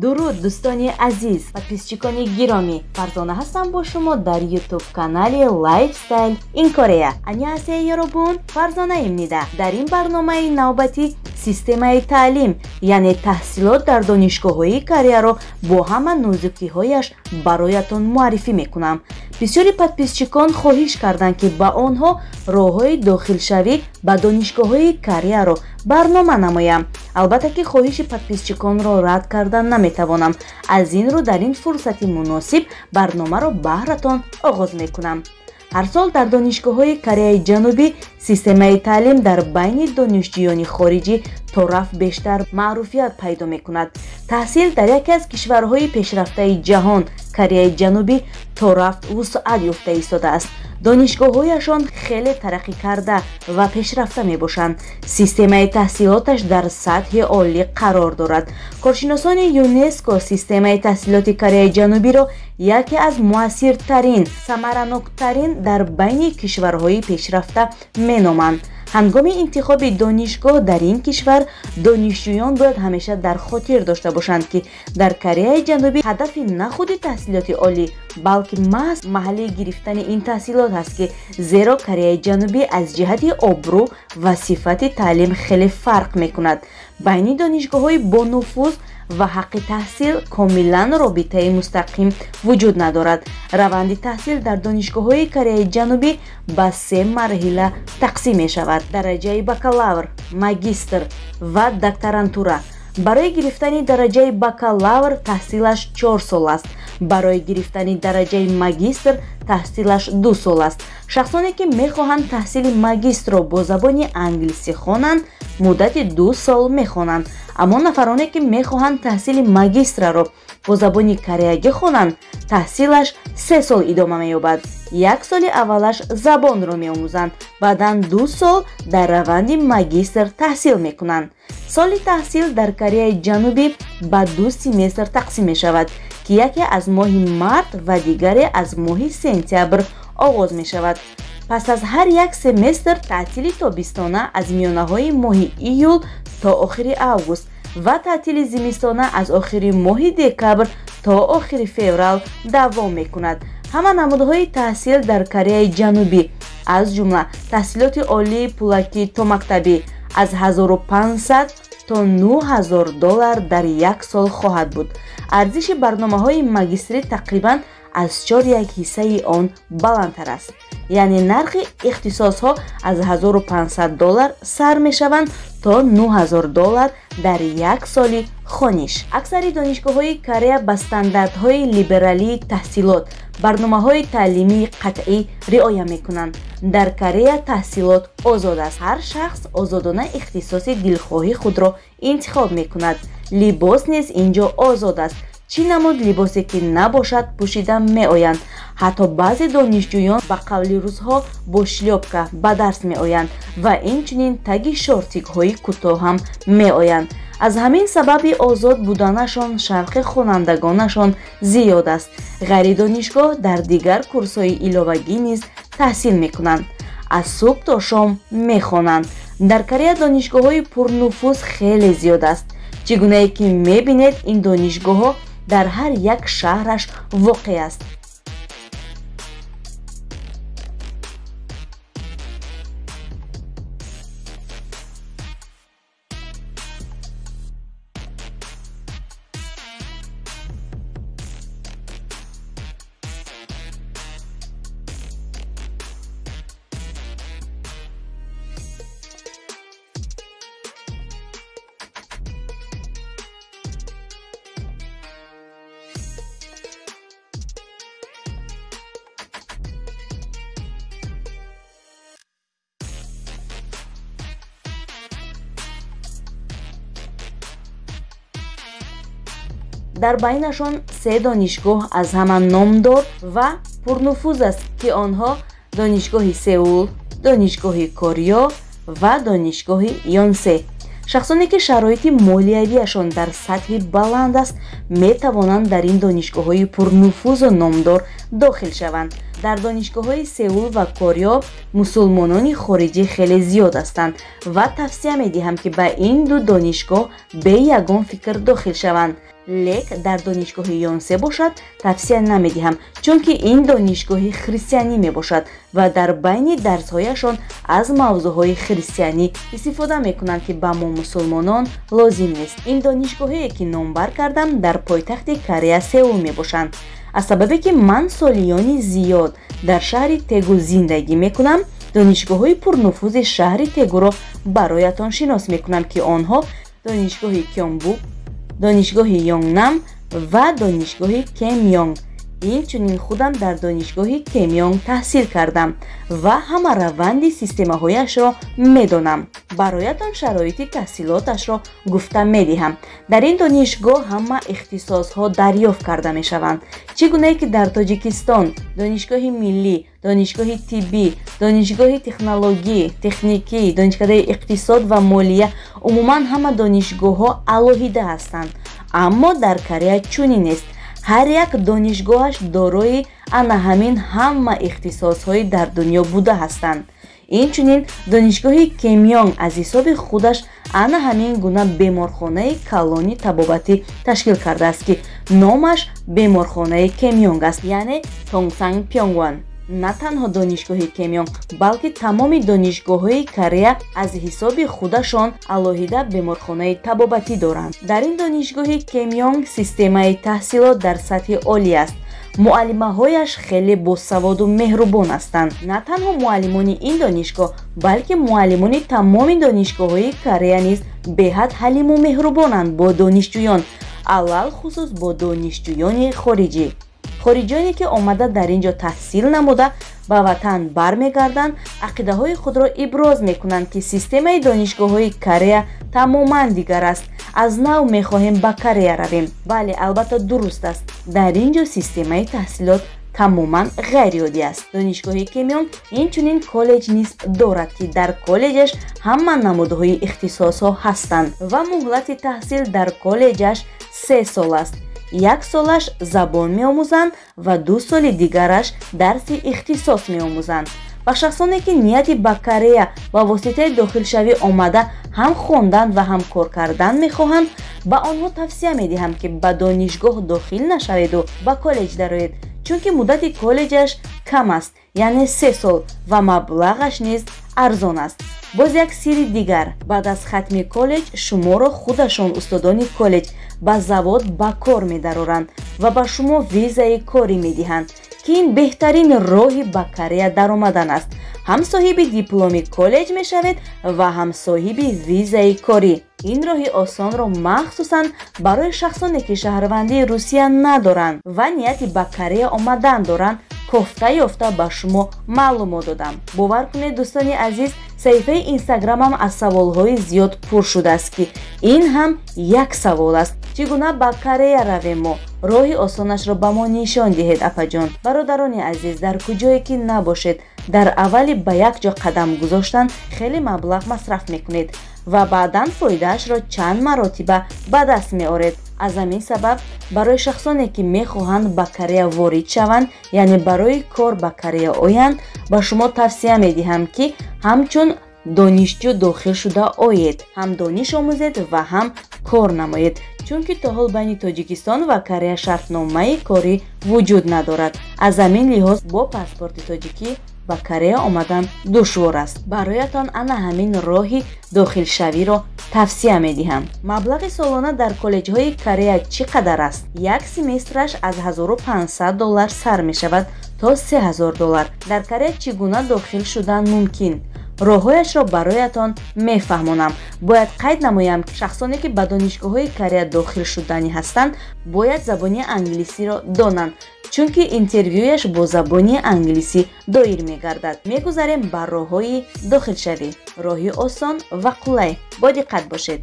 дуруд дӯстони азиз, подписчикони гиромӣ, Фарзона ҳастам бо шумо дар YouTube канали Lifestyle in Korea. Аниҳастаи ёробун, Фарзона имнида. Дар ин барномаи навбатӣ системаи таълим, яъне таҳсилот дар донишгоҳҳои Кореяро бо ҳама нозукиҳояш бароятон муаррифӣ мекунам. Бисёри подписчикон хоҳиш карданд ки ба онҳо роҳҳои дохилшавӣ ба донишгоҳҳои Кореяро барнома намоям. Албатта ки хоҳиши подписчиконро рад кардан наметавонам. Аз ин рӯ дар ин фурсати муносиб барномаро баҳратон оғоз мекунам. ҳар сол дар донишгоҳҳои Кореяи Ҷанубӣ системаи таълим дар байни донишҷӯёни хориҷӣ то рафт бештар маъруфият пайдо мекунад. таҳсил дар яке аз кишварҳои пешрафтаи ҷаҳон, Кореяи Ҷанубӣ, то рафт вусъат ёфта истодааст. донишгоҳҳояшон хеле тараққӣ карда ва пешрафта мебошанд. системаи таҳсилоташ дар сатҳи олӣ қарор дорад. коршиносони ЮНЕСКО системаи таҳсилоти Кореяи Ҷанубиро яке аз муассиртарин, самараноктарин дар байни кишварҳои пешрафта меноманд. ҳангоми интихоби донишгоҳ дар ин кишвар, донишҷӯён бояд ҳамеша дар хотир дошта бошанд, ки дар Кореяи Ҷанубӣ ҳадафи на худи таҳсилоти олӣ, балки маҳз маҳалли гирифтани ин таҳсилот аст, ки зеро Кореяи Ҷанубӣ аз ҷиҳати обрӯ ва сифати таълим хеле фарқ мекунад. байни донишгоҳҳои бонуфуз ва ҳаққи таҳсил комилан робитаи мустақим вуҷуд надорад. раванди таҳсил дар донишгоҳҳои Кореяи Ҷанубӣ ба 3 марҳила тақсим мешавад: дараҷаи бакалавр, магистр ва докторантура. барои гирифтани дараҷаи бакалавр таҳсилаш 4 сол аст. барои гирифтани дараҷаи магистр таҳсилаш 2 сол аст. шахсоне ки мехоҳанд таҳсили магистрро бо забони англисӣ хонанд, муддати 2 сол мехонанд. аммо нафароне ки мехоҳанд таҳсили магистраро бо забони кореягӣ хонанд, таҳсилаш 3 сол идома меёбад. 1 соли аввалаш забонро меомӯзанд, баъдан 2 сол дар раванди магистр таҳсил мекунанд. соли таҳсил дар Кореяи Ҷанубӣ ба 2 семестр тақсим мешавад, ки яке аз моҳи март ва дигаре аз моҳи сентябр оғоз мешавад. пас аз ҳар як семестр таътили тобистона аз миёнаҳои моҳи июл то охири август ва таътили зимистона аз охири моҳи декабр то охири феврал давом мекунад. ҳама намудҳои таҳсил дар Кореяи Ҷанубӣ, аз ҷумла таҳсилоти олии пулакӣ то мактабӣ, аз 1500 то 9000 доллар дар 1 сол хоҳад буд. арзиши барномаҳои магистрӣ тақрибан аз 4% он баландтар аст. яъне нархи ихтисосҳо аз 1500 доллар сар мешаванд то 9000 доллар дар 1 соли хониш. аксари донишгоҳҳои Корея ба стандартҳои либералии таҳсилот, барномаҳои таълимии қатъӣ риоя мекунанд. дар Корея таҳсилот озод аст. ҳар шахс озодона ихтисоси дилхоҳи худро интихоб мекунад. либос низ инҷо озод аст. чӣ намуд либосе ки набошад пӯшида меоянд. ҳатто баъзе донишҷӯён ба қавли рӯзҳо бо шлёпка ба дарс меоянд ва инчунин таги шортикҳои кӯтоҳ ҳам меоянд. аз ҳамин сабаби озод буданашон шавқи хонандагонашон зиёд аст. ғайри донишгоҳ дар дигар курсҳои иловагӣ низ таҳсил мекунанд. аз субҳ то шом мехонанд. дар Корея донишгоҳҳои пурнуфуз хеле зиёд аст. чӣ гунае ки мебинед, ин донишгоҳҳо дар ҳар як шаҳраш воқеъ аст. дар байнашон 3 донишгоҳ аз ҳама номдор ва пурнуфуз аст, ки онҳо донишгоҳи Сеул, донишгоҳи Корё ва донишгоҳи Ёнсе. шахсоне ки шароити молиявияшон дар сатҳи баланд аст, метавонанд дар ин донишгоҳҳои пурнуфузу номдор дохил шаванд. дар донишгоҳҳои Сеул ва Корё мусулмонони хориҷӣ хеле зиёд ҳастанд ва тавсия медиҳам, ки ба ин ду донишгоҳ бе ягон фикр дохил шаванд. лек дар донишгоҳи Йонсе бошад тавсия намедиҳам, чунки ин донишгоҳи христианӣ мебошад ва дар байни дарсҳояшон аз мавзӯъҳои христианӣ истифода мекунанд, ки ба мо мусулмонон лозим нест. Ин донишгоҳие ки номбар кардам дар пойтахти Корея Сеул мебошанд. аз сабабе ки ман солиёни зиёд дар шаҳри Тегу зиндагӣ мекунам, донишгоҳҳои пурнуфузи шаҳри Тегуро бароятон шинос мекунам, ки онҳо донишгоҳи Кёнбук, донишгоҳи Ёнгнам ва донишгоҳи Кемёнг. инчунин худам дар донишгоҳи Кемёнг таҳсил кардам ва ҳама раванди системаҳояшро медонам. бароятон шароити таҳсилоташро гуфта медиҳам. дар ин донишгоҳ ҳама ихтисосҳо дарёфт карда мешаванд. чӣ гунае ки дар Тоҷикистон донишгоҳи миллӣ, донишгоҳи тиббӣ, донишгоҳи технологӣ, техникӣ, донишкадаи иқтисод ва молия, умуман ҳама донишгоҳҳо алоҳида ҳастанд. аммо дар Корея чунин нест. ҳар як донишгоҳаш дорои ана ҳамин ҳама ихтисосҳои дар дунё буда ҳастанд. инчунин донишгоҳи Кемёнг аз ҳисоби худаш ана ҳамин гуна беморхонаи калони табобатӣ ташкил кардааст, ки номаш беморхонаи Кемёнг аст, яъне Тонгсан Пёнгван. на танҳо донишгоҳи Кемёнг, балки тамоми донишгоҳҳои Корея аз ҳисоби худашон алоҳида беморхонаи табобатӣ доранд. дар ин донишгоҳи Кемёнг системаи таҳсилот дар сатҳи олӣ аст. муаллимаҳояш хеле босаводу меҳрубон ҳастанд. на танҳо муаллимони ин донишгоҳ, балки муаллимони тамоми донишгоҳҳои Корея низ беҳад ҳалиму меҳрубонанд бо донишҷӯён, алал хусус бо донишҷӯёни хориҷӣ. хориҷоне ки омада дар ин ҷо таҳсил намуда ба ватан бармегарданд, ақидаҳои худро иброз мекунанд, ки системаи донишгоҳҳои Корея тамоман дигар аст. аз нав мехоҳем ба Корея равем. бале, албатта дуруст аст. дар ин ҷо системаи таҳсилот тамоман ғайриоддӣ аст. донишгоҳи Кемёнг инчунин коллеҷ низ дорад, ки дар коллеҷаш ҳама намудҳои ихтисосҳо ҳастанд ва муҳлати таҳсил дар коллеҷаш 3 сол аст. 1 солаш забон меомӯзанд ва 2 соли дигараш дарси ихтисос меомӯзанд. ба шахсоне ки нияти ба Корея ба воситаи дохилшавӣ омада ҳам хондан ва ҳам кор кардан мехоҳанд, ба онҳо тавсия медиҳам, ки ба донишгоҳ дохил нашаведу ба коллеҷ дароед, чунки муддати коллеҷаш кам аст, яъне 3 сол ва маблағаш низ арзон аст. боз як сирри дигар, баъд аз хатми коллеҷ шуморо худашон устодони коллеҷ ба завод ба кор медароранд ва ба шумо визаи корӣ медиҳанд, ки ин беҳтарин роҳи ба Корея даромадан аст. ҳам соҳиби дипломи коллеҷ мешавед ва ҳам соҳиби визаи корӣ. ин роҳи осонро махсусан барои шахсоне ки шаҳрвандии Русия надоранд ва нияти ба Корея омадан доранд, кофта ёфта ба шумо маълумот додам. бовар кунед дӯстони азиз, саҳифаи инстаграмам аз саволҳои зиёд пур шудааст, ки ин ҳам як савол аст. чӣ гуна ба Корея равем мо? роҳи осонашро ба мо нишон диҳед апаҷон. бародарони азиз, дар куҷое ки набошед, дар аввали ба як ҷо қадам гузоштан хеле маблағ масраф мекунед ва баъдан фоидаашро чанд маротиба ба даст меоред. аз ҳамин сабаб барои шахсоне ки мехоҳанд ба Корея ворид шаванд, яъне барои кор ба Корея оянд, ба шумо тавсия медиҳам, ки ҳамчун донишҷӯ дохил шуда оед, ҳам дониш омӯзед ва ҳам кор намоед, чунки то ҳол байни Тоҷикистон ва Корея шартномаи корӣ вуҷуд надорад. аз ҳамин лиҳоз бо паспорти тоҷикӣ ба Корея омадан душвор аст. бароятон ана ҳамин роҳи дохилшавиро тавсия медиҳам. маблағи солона дар коллеҷҳои Корея чӣ қадар аст? як семестраш аз $1500 сар мешавад то $3000. дар Корея чӣ гуна дохил шудан мумкин? роҳҳояшро бароятон мефаҳмонам. бояд қайд намоям, ки шахсоне ки ба донишгоҳҳои Корея дохил шуданӣ ҳастанд, бояд забони англисиро донанд, чунки интервюяш бо забони англисӣ доир мегардад. мегузарем ба роҳҳои дохилшавӣ. роҳи осон ва қулай. бо диққат бошед.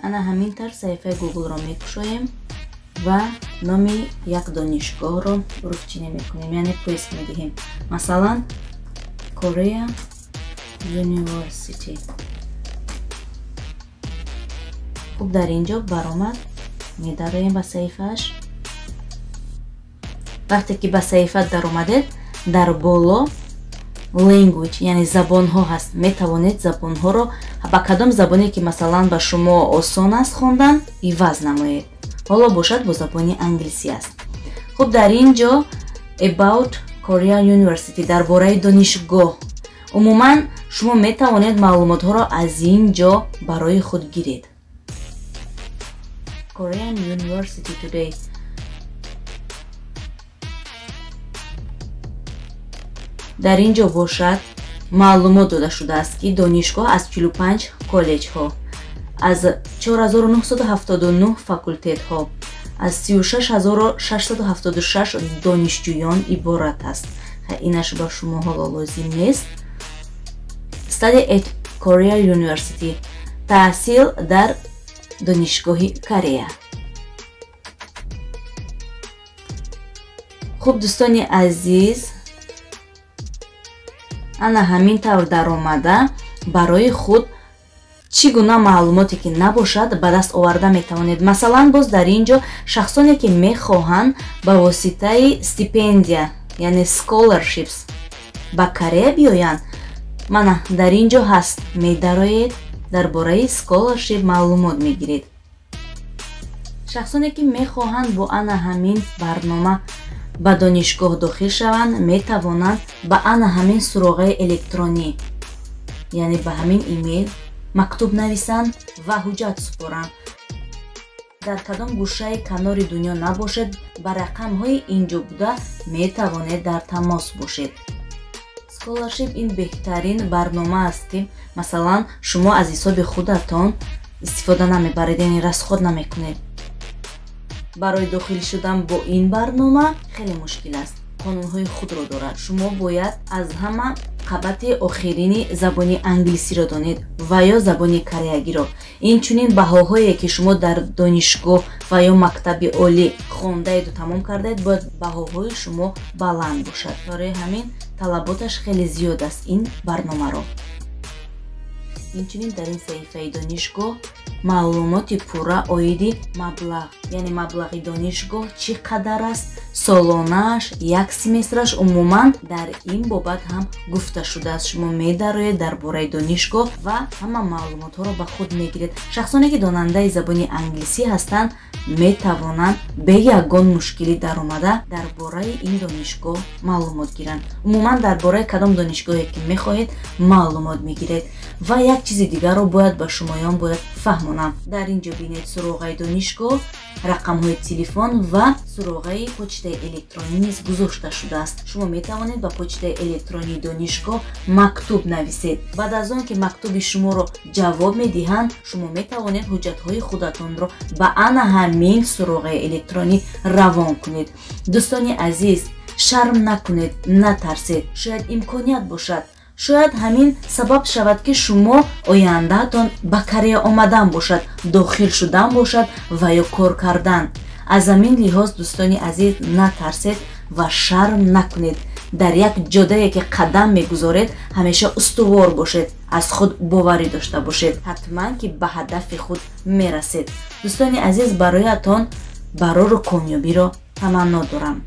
ана ҳамин тарз саҳифаи Google-ро мекушоем ва номи як донишгоҳро руфчинӣ мекунем, яъне поиск медиҳем. масалан Korea University. хуб, дар ин ҷо баромад медароем ба саҳифааш. вақте ки ба саҳифа даромадед, дар боло language яъне забонҳо ҳаст. Метавонед забонҳоро ба кадом забоне ки масалан ба шумо осон аст хондан иваз намоед. ҳоло бошад бо забони англисӣ аст. хуб дар ин ҷо about Korea University дар бораи донишгоҳ умуман шумо метавонед маълумотҳоро аз ин ҷо барои худ гиред. Korean University today. дар ин ҷо бошад маълумот дода шудааст ки донишгоҳ аз 45 коллеҷҳо, аз 4979 факултетҳо, аз 36676 донишҷӯён иборат аст. инаш ба шумо ҳоло лозим нест. Study at Korea University. таҳсил дар донишгоҳи Корея. хуб дӯстони азиз, ана ҳамин тавр даромада барои худ чӣ гуна маълумоте ки набошад ба даст оварда метавонед. Масалан боз дар ин ҷо шахсоне ки мехоҳанд ба воситаи стипендия яъне scholarships ба Корея биёянд, мана дар ин ҷо ҳаст. Медароед дар бораи scholarship маълумот мегиред. шахсоне ки мехоҳанд бо ана ҳамин барнома ба донишгоҳ дохил шаванд, метавонанд ба ана ҳамин суроғаи электронӣ яъне ба ҳамин имейл мактуб нависанд ва ҳуҷҷат супоранд. дар кадом гӯшаи канори дунё набошед, ба рақамҳои ин ҷо буда метавонед дар тамос бошед. Scholarship ин беҳтарин барнома аст ки масалан шумо аз ҳисоби худатон истифода намебаред, яъне расход намекунед. барои дохил шудан бо ин барнома хеле мушкил аст. қонунҳои худро дорад. шумо бояд аз ҳама қабати охирини забони англисиро донед ва ё забони кореягиро. инчунин баҳоҳое ки шумо дар донишгоҳ ва ё мактаби олӣ хондаеду тамом кардаед, бояд баҳоҳои шумо баланд бошад. барои ҳамин талаботаш хеле зиёд аст ин барномаро. инчунин дар ин саҳифаи донишгоҳ маълумоти пурра оиди маблағ яъне маблағи донишгоҳ чӣ қадар аст, солонааш, як семестраш, умуман дар ин бобат ҳам гуфта шудааст. шумо медароед дар бораи донишгоҳ ва ҳама маълумотҳоро ба худ мегиред. шахсоне ки донандаи забони англисӣ ҳастанд метавонанд бе ягон мушкилӣ даромада дар бораи ин донишгоҳ маълумот гиранд. умуман дар бораи кадом донишгоҳе ки мехоҳед маълумот мегиред. ва як чизи дигарро бояд ба шумоён бояд фаҳмонам. дар ин ҷо бинед суроғаи донишгоҳ, рақамҳои телефон ва суроғаи почтаи электронӣ низ гузошта шудааст. шумо метавонед ба почтаи электронии донишгоҳ мактуб нависед. баъд аз он ки мактуби шуморо ҷавоб медиҳанд, шумо метавонед ҳуҷҷатҳои худатонро ба ана ҳамин суроғаи электронӣ равон кунед. дӯстони азиз, шарм накунед, натарсед. шояд имконият бошад, шояд ҳамин сабаб шавад ки шумо ояндаатон ба Корея омадан бошад, дохил шудан бошад ва ё кор кардан. аз ҳамин лиҳоз дӯстони азиз, натарсед ва шарм накунед. дар як ҷодае ки қадам мегузоред, ҳамеша устувор бошед, аз худ боварӣ дошта бошед. ҳатман ки ба ҳадафи худ мерасед. дӯстони азиз, бароятон барору комёбиро таманно дорам.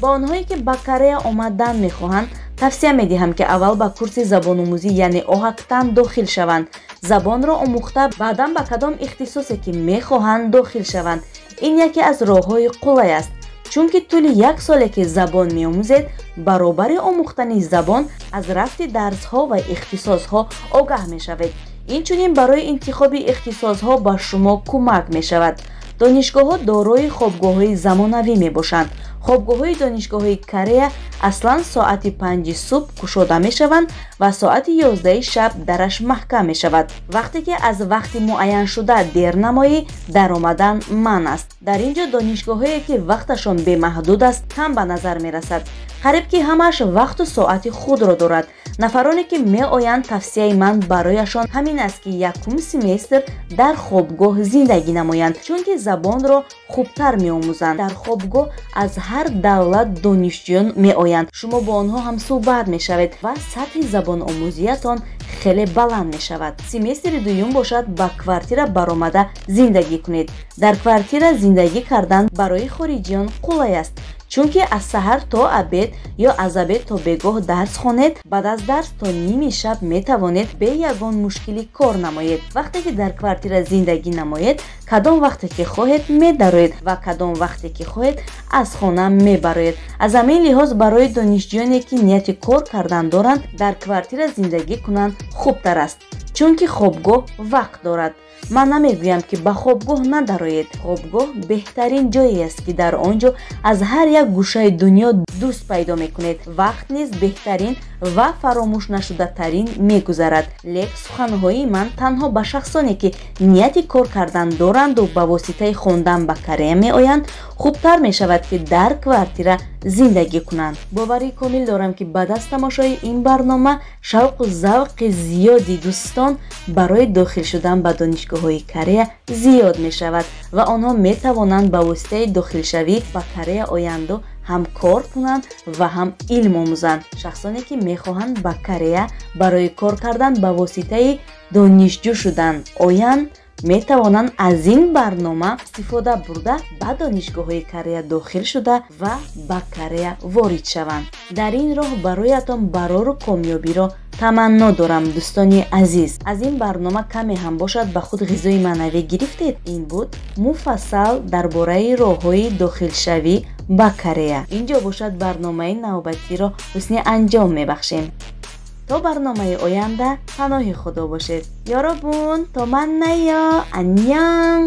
ба онҳое ки ба Корея омадан мехоҳанд тавсия медиҳам ки аввал ба курси забономӯзӣ яъне оҳактан дохил шаванд. забонро омӯхта баъдан ба кадом ихтисосе ки мехоҳанд дохил шаванд. ин яке аз роҳҳои қулай аст, чунки тӯли як соле ки забон меомӯзед, баробари омӯхтани забон аз рафти дарсҳо ва ихтисосҳо огаҳ мешавед. инчунин барои интихоби ихтисосҳо ба шумо кӯмак мешавад. донишгоҳҳо дорои хобгоҳҳои замонавӣ мебошанд. хобгоҳҳои донишгоҳҳои Корея аслан соати 5 субҳ кушода мешаванд ва соати 11 шаб дараш маҳкам мешавад. вақте ки аз вақти муайяншуда дер намоӣ, даромадан манъ аст. дар ин ҷо донишгоҳҳое ки вақташон бемаҳдуд аст кам ба назар мерасад. қариб ки ҳамааш вақту соати худро дорад. нафароне ки меоянд, тавсияи ман барояшон ҳамин аст ки якум семестр дар хобгоҳ зиндагӣ намоянд, чунки забонро хубтар меомӯзанд. дар хобгоҳ аз ҳар давлат донишҷӯён меоянд. шумо бо онҳо ҳам суҳбат мешавед ва сатҳи забономӯзиятон хеле баланд мешавад. семестри дуюм бошад, ба квартира баромада зиндагӣ кунед. дар квартира зиндагӣ кардан барои хориҷиён қулай аст, чунки аз саҳар то абед ё аз абед то бегоҳ дарс хонед, баъд аз дарс то ними шаб метавонед бе ягон мушкилӣ кор намоед. вақте ки дар квартира зиндагӣ намоед, кадом вақте ки хоҳед медароед ва кадом вақте ки хоҳед аз хона мебароед. аз ҳамин лиҳоз барои донишҷӯёне ки нияти кор кардан доранд, дар квартира зиндагӣ кунанд хубтар аст, чунки хобгоҳ вақт дорад. ман намегӯям ки ба хобгоҳ надароед. хобгоҳ беҳтарин ҷое аст ки дар он ҷо аз ҳар як гӯшаи дунё дӯст пайдо мекунед. вақт низ беҳтарин ва фаромӯшнашудатарин мегузарад. лек суханҳои ман танҳо ба шахсоне ки нияти кор кардан доранду ба воситаи хондан ба Корея меоянд хубтар мешавад ки дар квартира зиндагӣ кунанд. боварии комил дорам ки баъд аз тамошои ин барнома шавқу завқи зиёди дӯстон барои дохил шудан ба донишгоҳҳои Корея зиёд мешавад ва онҳо метавонанд ба воситаи дохилшавӣ ба Корея оянду ҳам кор кунанд ва ҳам илм омӯзанд. шахсоне ки мехоҳанд ба Корея барои кор кардан ба воситаи донишҷӯ шудан оянд, метавонанд аз ин барнома истифода бурда ба донишгоҳҳои Корея дохил шуда ва ба Корея ворид шаванд. дар ин роҳ бароятон барору комёбиро таманно дорам. дӯстони азиз, аз ин барнома каме ҳам бошад ба худ ғизои маънавӣ гирифтед. ин буд муфассал дар бораи роҳҳои дохилшавӣ ба Корея. инҷо бошад барномаи навбатиро ҳусни анҷом мебахшем. то барномаи оянда паноҳи худо бошед. ёробун то маннаё аньян.